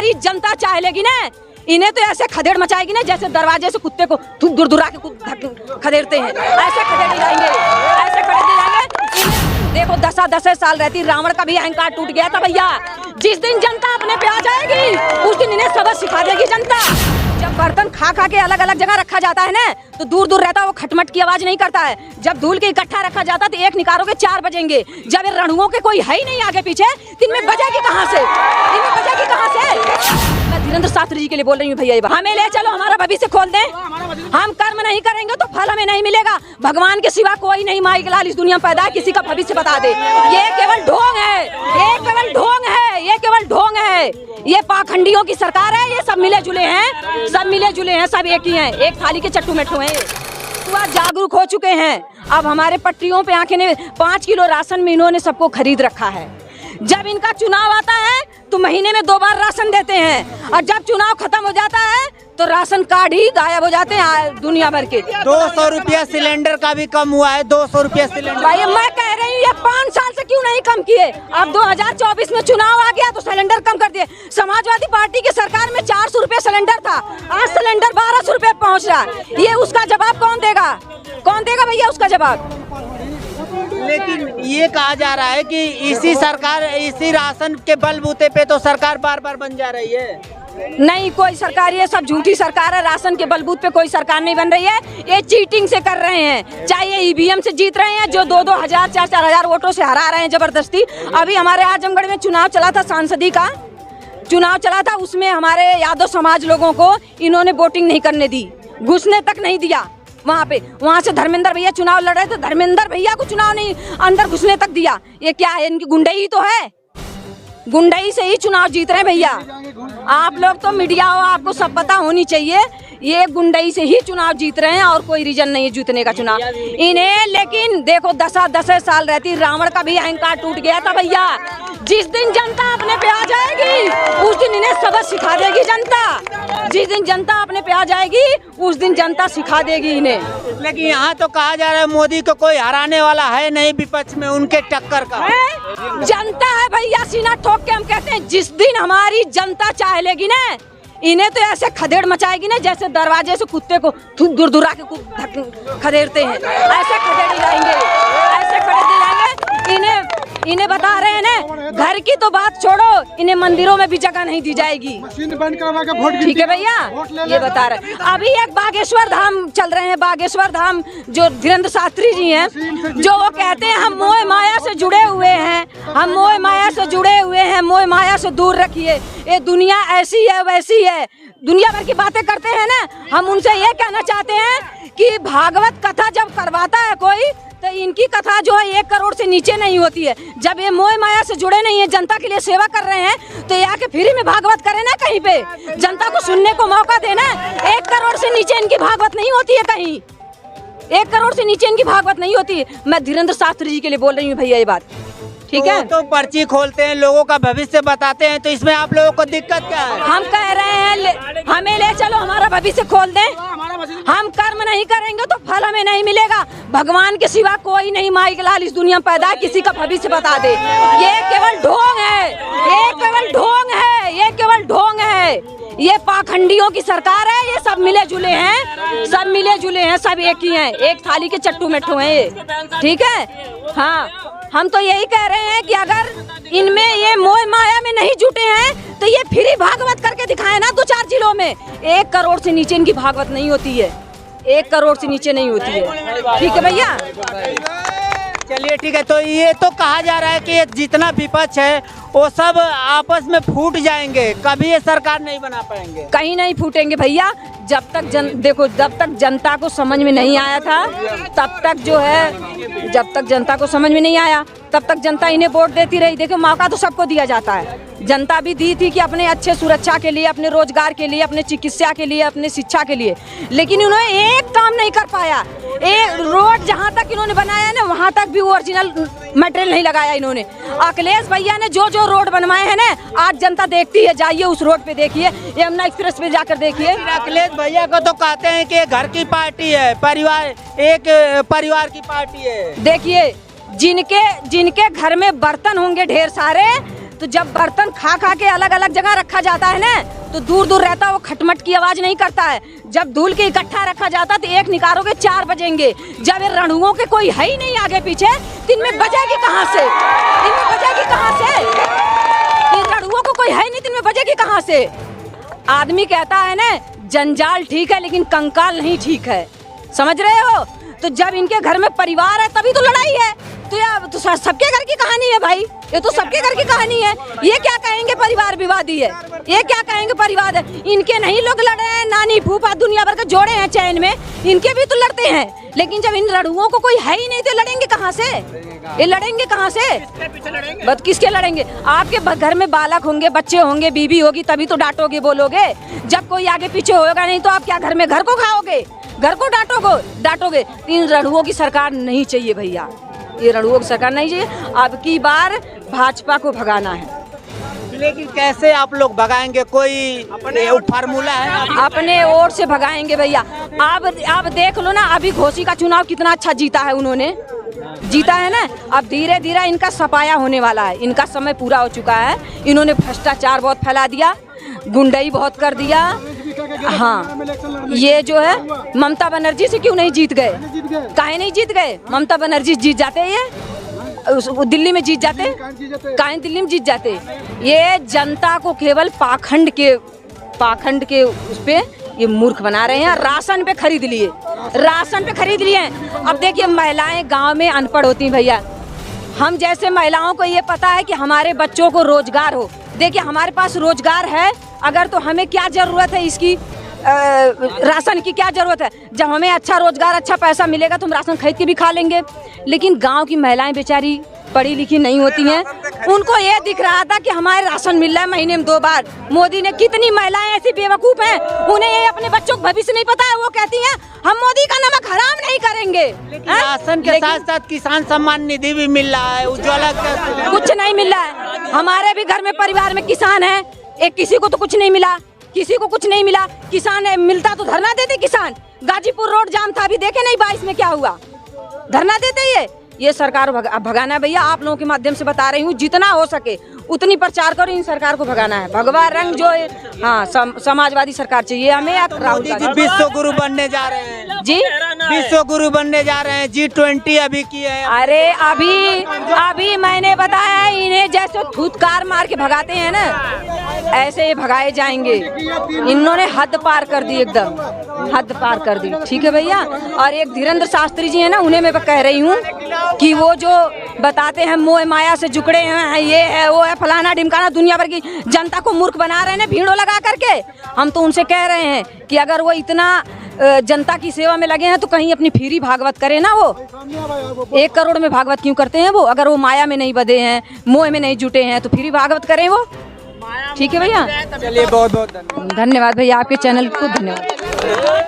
हमारी जनता चाह लेगी ना, इन्हें तो ऐसे खदेड़ मचाएगी ना जैसे दरवाजे से कुत्ते को दुरा के खदेड़ते हैं, ऐसे खदेड़ जाएंगे, ऐसे खदेड़ जाएंगे। देखो 10 साल रहती रावण का भी अहंकार टूट गया था भैया। जिस दिन जनता अपने पे आ जाएगी उस दिन इन्हें सबक सिखा देगी जनता। जब बर्तन खा के अलग अलग जगह रखा जाता है ना तो दूर दूर रहता है, वो खटमट की आवाज नहीं करता है। जब धूल के इकट्ठा रखा जाता है तो एक निकारों के 4 बजेंगे। जब ये रणुओं के कोई है ही नहीं आगे पीछे तो इनमें बजेगी कहाँ से, इनमें बजेगी कहाँ से? मैं धीरेन्द्र शास्त्री जी के लिए बोल रही हूँ भैया, हमें ले चलो, हमारा भविष्य खोल दें। हम कर्म नहीं करेंगे तो फल हमें नहीं मिलेगा। भगवान के सिवा कोई नहीं माई के लाल इस दुनिया में पैदा है किसी का भविष्य बता दे। ये केवल ढोंग है, ये केवल ढोंग है, ये केवल ढोंग है। ये पाखंडियों की सरकार है, ये सब मिले जुले हैं, सब मिले जुले हैं, सब एक ही हैं, एक थाली के चट्टू मेट्टू हैं। युवा जागरूक हो चुके हैं। अब हमारे पटरियों पे आंखें ने 5 किलो राशन में इन्होंने सबको खरीद रखा है। जब इनका चुनाव आता है तो महीने में 2 बार राशन देते हैं, और जब चुनाव खत्म हो जाता है तो राशन कार्ड ही गायब हो जाते हैं दुनिया भर के। 200 रुपया सिलेंडर का भी कम हुआ है, 200 रुपया सिलेंडर। भाई मैं कह रही हूँ ये 5 साल से क्यों नहीं कम किए? अब 2024 में चुनाव आ गया तो सिलेंडर कम कर दिए। समाजवादी पार्टी की सरकार में 400 रुपये सिलेंडर था, आज सिलेंडर 1200 रुपये पहुँच रहा है। ये उसका जवाब कौन देगा? कौन देगा भैया उसका जवाब? लेकिन ये कहा जा रहा है कि इसी सरकार, इसी राशन के बलबूते पे तो सरकार बार बार बन जा रही है। नहीं, कोई सरकार, ये सब झूठी सरकार है। राशन के बलबूते पे कोई सरकार नहीं बन रही है, ये चीटिंग से कर रहे हैं। चाहे ये ईवीएम से जीत रहे हैं, जो 2-2 हजार 4-4 हजार वोटों से हरा रहे हैं जबरदस्ती। अभी हमारे आजमगढ़ में चुनाव चला था, सांसदी का चुनाव चला था, उसमें हमारे यादव समाज लोगों को इन्होंने वोटिंग नहीं करने दी, घुसने तक नहीं दिया वहाँ पे। वहाँ से धर्मेंद्र भैया चुनाव लड़ रहे थे, धर्मेंद्र भैया को चुनाव नहीं अंदर घुसने तक दिया। ये क्या है? इनकी गुंडई तो है, गुंडई से ही चुनाव जीत रहे हैं भैया। आप लोग तो मीडिया हो, आपको सब पता होनी चाहिए। ये गुंडई से ही चुनाव जीत रहे हैं और कोई रीजन नहीं है जीतने का चुनाव इन्हें। लेकिन देखो 10 साल रहती रावण का भी अहंकार टूट गया था भैया। जिस दिन जनता अपने पे आ जाएगी उस दिन इन्हें सबक सिखा देगी जनता। जिस दिन जनता अपने पे आ जाएगी उस दिन जनता सिखा देगी इन्हें। लेकिन यहाँ तो कहा जा रहा है मोदी को कोई हराने वाला है नहीं विपक्ष में, उनके टक्कर का जनता है भैया। सीना ठोक के हम कहते हैं, जिस दिन हमारी जनता चाह लेगी ना, इन्हें तो ऐसे खदेड़ मचाएगी ना जैसे दरवाजे से कुत्ते को दुरा के खदेड़ते हैं, ऐसे खदेड़ जाएंगे, ऐसे खदेड़ जाएंगे। इन्हें बता रहे हैं ना, घर की तो बात छोड़ो, इन्हें मंदिरों में भी जगह नहीं दी जाएगी। ठीक है भैया, ये बता रहे हैं। अभी एक बागेश्वर धाम चल रहे हैं, बागेश्वर धाम जो धीरेन्द्र शास्त्री जी हैं, जो वो कहते हैं हम मोह माया से जुड़े हुए हैं, हम मोह माया से जुड़े हुए हैं, मोह माया से दूर रखिए। ये दुनिया ऐसी है वैसी है, दुनिया भर की बातें करते हैं ना। हम उनसे ये कहना चाहते हैं कि भागवत कथा जब करवाता है कोई तो इनकी कथा जो है 1 करोड़ से नीचे नहीं होती है। जब ये मोह माया से जुड़े नहीं है, जनता के लिए सेवा कर रहे हैं, तो ये आके फ्री में भागवत करें ना, कहीं पे जनता को सुनने को मौका देना। 1 करोड़ से नीचे इनकी भागवत नहीं होती है, कहीं 1 करोड़ से नीचे इनकी भागवत नहीं होती है। मैं धीरेन्द्र शास्त्री जी के लिए बोल रही हूँ भैया ये बात, ठीक है? तो पर्ची खोलते हैं, लोगों का भविष्य बताते हैं, तो इसमें आप लोगों को दिक्कत क्या है? हम कह रहे हैं हमें ले चलो, हमारा भविष्य खोल दें। हम कर्म नहीं करेंगे तो फल हमें नहीं मिलेगा। भगवान के सिवा कोई नहीं माई के लाल इस दुनिया में पैदा है किसी का भविष्य बता दे। ये केवल ढोंग है, ये केवल ढोंग है, ये केवल ढोंग है। ये पाखंडियों की सरकार है, ये सब मिले जुले हैं, सब मिले जुले हैं, सब एक ही हैं, एक थाली के चट्टू मेट्टू हैं ये, ठीक है? हाँ, हम तो यही कह रहे हैं कि अगर इनमें ये मोह माया में नहीं जुटे हैं तो ये फ्री भागवत करके दिखाए ना 2-4 जिलों में। 1 करोड़ से नीचे इनकी भागवत नहीं होती है, 1 करोड़ से नीचे नहीं होती है, ठीक है भैया? चलिए ठीक है। तो ये तो कहा जा रहा है कि जितना विपक्ष है वो सब आपस में फूट जाएंगे, कभी ये सरकार नहीं बना पाएंगे। कहीं नहीं फूटेंगे भैया। जब तक देखो, जब तक जनता को समझ में नहीं आया था तब तक जो है, जब तक जनता को समझ में नहीं आया तब तक जनता इन्हें वोट देती रही। देखो मौका तो सबको दिया जाता है, जनता भी दी थी कि अपने अच्छे सुरक्षा के लिए, अपने रोजगार के लिए, अपने चिकित्सा के लिए, अपने शिक्षा के लिए, लेकिन उन्होंने एक काम नहीं कर पाया। एक रोड जहाँ तक इन्होंने बनाया ना वहाँ तक भी ओरिजिनल मटेरियल नहीं लगाया इन्होंने। अखिलेश भैया ने जो जो रोड बनवाए हैं ना, आज जनता देखती है, जाइए उस रोड पे देखिए, यमुना एक्सप्रेस पे जाकर देखिए। अखिलेश भैया को तो कहते हैं कि घर की पार्टी है, परिवार, एक परिवार की पार्टी है। देखिए जिनके घर में बर्तन होंगे ढेर सारे, तो जब बर्तन खा खा के अलग अलग जगह रखा जाता है ना, तो दूर दूर रहता है, वो खटमट की आवाज नहीं करता है। जब धूल के इकट्ठा रखा जाता तो एक निकालोगे 4 बजेंगे। जब ये रणुओं के कोई है ही नहीं आगे पीछे, तो इनमें बजेगी कहाँ से? इनमें बजेगी कहाँ से? इन रणुओं को कोई है नहीं, तो इनमें बजेगी कहाँ से? आदमी कहता है ना, जंजाल ठीक है लेकिन कंकाल नहीं ठीक है, समझ रहे हो? तो जब इनके घर में परिवार है तभी तो लड़ाई है। तो यार तो सबके घर की कहानी है भाई, ये तो सबके घर की कहानी है। ये क्या कहेंगे परिवार विवादी है, ये क्या कहेंगे परिवार है? इनके नहीं लोग लड़ रहे हैं, नानी फूफा दुनिया भर के जोड़े हैं चैन में, इनके भी तो लड़ते हैं। लेकिन जब इन लड़ुओं को कोई है ही नहीं तो लड़ेंगे कहाँ से? ये लड़ेंगे कहाँ से? बस किसके लड़ेंगे? आपके घर में बालक होंगे, बच्चे होंगे, बीबी होगी, तभी तो डांटोगे बोलोगे। जब कोई आगे पीछे होगा नहीं तो आप क्या घर में घर को खाओगे, घर को डांटोगे। इन रणुओं की सरकार नहीं चाहिए भैया, ये रणुओं की सरकार नहीं चाहिए। अब की बार भाजपा को भगाना है। लेकिन कैसे आप लोग भगाएंगे? कोई फार्मूला है? अपने ओर से भगाएंगे भैया। आप देख लो ना, अभी घोसी का चुनाव कितना अच्छा जीता है उन्होंने, जीता है ना। अब धीरे धीरे इनका सफाया होने वाला है, इनका समय पूरा हो चुका है। इन्होंने भ्रष्टाचार बहुत फैला दिया, गुंडई बहुत कर दिया। हाँ, ये जो है ममता बनर्जी से क्यों नहीं जीत गए? काहे नहीं जीत गए? ममता बनर्जी जीत जाते, ये दिल्ली में जीत जाते, काहे दिल्ली में जीत जाते? ये जनता को केवल पाखंड के उस पे ये मूर्ख बना रहे हैं। राशन पे खरीद लिए। अब देखिए, महिलाएं गांव में अनपढ़ होती हैं भैया। हम जैसे महिलाओं को ये पता है कि हमारे बच्चों को रोजगार हो। देखिए, हमारे पास रोजगार है अगर, तो हमें क्या जरूरत है इसकी? राशन की क्या जरूरत है? जब हमें अच्छा रोजगार, अच्छा पैसा मिलेगा तो हम राशन खरीद के भी खा लेंगे। लेकिन गांव की महिलाएं बेचारी पढ़ी लिखी नहीं होती हैं, उनको ये दिख रहा था कि हमारे राशन मिल रहा है महीने में 2 बार। मोदी ने, कितनी महिलाएं ऐसी बेवकूफ हैं, उन्हें ये अपने बच्चों का भविष्य नहीं पता है। वो कहती हैं हम मोदी का नमक हराम नहीं करेंगे। राशन के साथ साथ किसान सम्मान निधि भी मिल रहा है, उज्ज्वला कुछ नहीं मिल रहा है। हमारे भी घर में परिवार में किसान है, एक किसी को तो कुछ नहीं मिला, किसी को कुछ नहीं मिला। किसान मिलता तो धरना देते किसान। गाजीपुर रोड जाम था, अभी देखे नहीं 22 में क्या हुआ, धरना देते। ये सरकार भगाना है भैया। आप लोगों के माध्यम से बता रही हूँ, जितना हो सके उतनी प्रचार करो, इन सरकार को भगाना है। भगवा रंग जो है, हाँ, समाजवादी सरकार चाहिए हमें। राहुल जी विश्व गुरु बनने जा रहे हैं जी, विश्व गुरु बनने जा रहे हैं। G20 अभी की है। अरे अभी मैंने बताया है, इन्हें जैसे फुटकार मार के भगाते हैं ना, ऐसे ये भगाए जाएंगे। इन्होंने हद पार कर दी, एकदम हद पार कर दी। ठीक है भैया। और एक धीरेन्द्र शास्त्री जी है ना, उन्हें मैं कह रही हूँ कि वो जो बताते हैं मोह माया से जुकड़े हैं, ये है वो है, फलाना ढिमकाना, दुनिया भर की जनता को मूर्ख बना रहे हैं भीड़ों लगा करके। हम तो उनसे कह रहे हैं कि अगर वो इतना जनता की सेवा में लगे हैं तो कहीं अपनी फ्री भागवत करें ना। वो 1 करोड़ में भागवत क्यों करते हैं वो? अगर वो माया में नहीं बंधे हैं, मोह में नहीं जुटे हैं, तो फ्री भागवत करें वो। ठीक है भैया, चलिए बहुत बहुत धन्यवाद भैया, आपके चैनल को धन्यवाद।